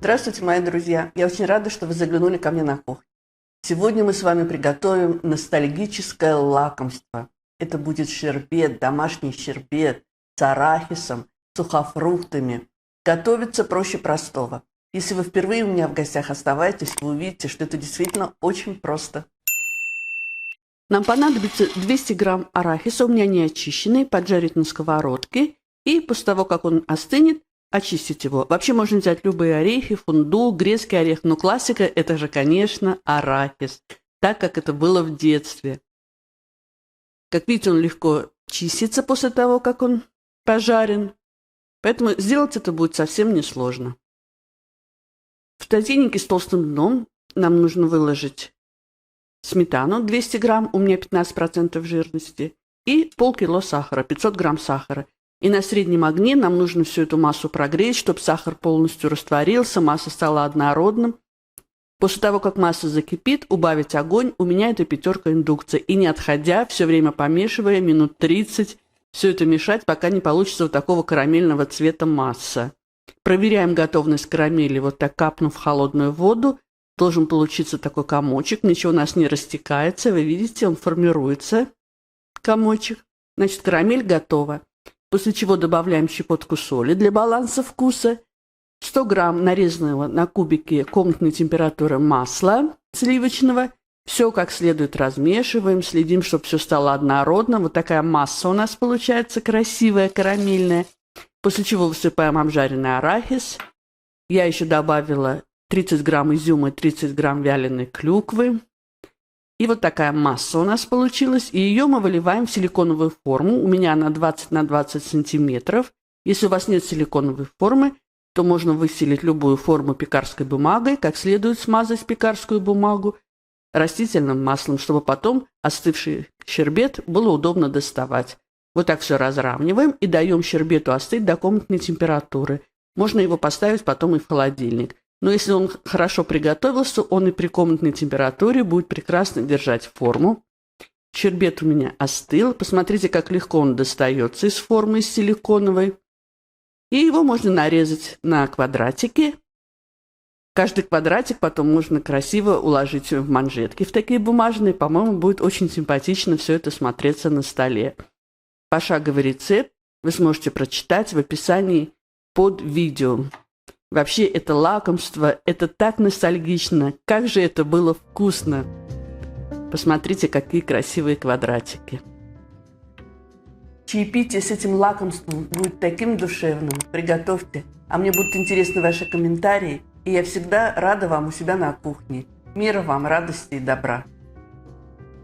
Здравствуйте, мои друзья! Я очень рада, что вы заглянули ко мне на кухню. Сегодня мы с вами приготовим ностальгическое лакомство. Это будет щербет, домашний щербет с арахисом, сухофруктами. Готовится проще простого. Если вы впервые у меня в гостях, оставайтесь, вы увидите, что это действительно очень просто. Нам понадобится 200 грамм арахиса, у меня не очищенный, поджарить на сковородке. И после того, как он остынет, очистить его. Вообще можно взять любые орехи, фундук, грецкий орех, но классика – это же, конечно, арахис, так как это было в детстве. Как видите, он легко чистится после того, как он пожарен, поэтому сделать это будет совсем несложно. В тазиннике с толстым дном нам нужно выложить сметану 200 грамм, у меня 15% жирности, и полкило сахара, 500 грамм сахара. И на среднем огне нам нужно всю эту массу прогреть, чтобы сахар полностью растворился, масса стала однородным. После того, как масса закипит, убавить огонь. У меня это 5 индукция. И не отходя, все время помешивая, минут 30, все это мешать, пока не получится вот такого карамельного цвета масса. Проверяем готовность карамели, вот так капнув в холодную воду. Должен получиться такой комочек, ничего у нас не растекается. Вы видите, он формируется, комочек. Значит, карамель готова. После чего добавляем щепотку соли для баланса вкуса, 100 грамм нарезанного на кубики комнатной температуры масла сливочного. Все как следует размешиваем, следим, чтобы все стало однородно. Вот такая масса у нас получается красивая, карамельная. После чего высыпаем обжаренный арахис. Я еще добавила 30 грамм изюма и 30 грамм вяленой клюквы. И вот такая масса у нас получилась, и ее мы выливаем в силиконовую форму. У меня она 20 на 20 сантиметров. Если у вас нет силиконовой формы, то можно выстелить любую форму пекарской бумагой, как следует смазать пекарскую бумагу растительным маслом, чтобы потом остывший щербет было удобно доставать. Вот так все разравниваем и даем щербету остыть до комнатной температуры. Можно его поставить потом и в холодильник. Но если он хорошо приготовился, он и при комнатной температуре будет прекрасно держать форму. Щербет у меня остыл. Посмотрите, как легко он достается из формы, из силиконовой. И его можно нарезать на квадратики. Каждый квадратик потом можно красиво уложить в манжетки в такие бумажные. По-моему, будет очень симпатично все это смотреться на столе. Пошаговый рецепт вы сможете прочитать в описании под видео. Вообще, это лакомство, это так ностальгично. Как же это было вкусно. Посмотрите, какие красивые квадратики. Чаепитие с этим лакомством будет таким душевным. Приготовьте. А мне будут интересны ваши комментарии. И я всегда рада вам у себя на кухне. Мира вам, радости и добра.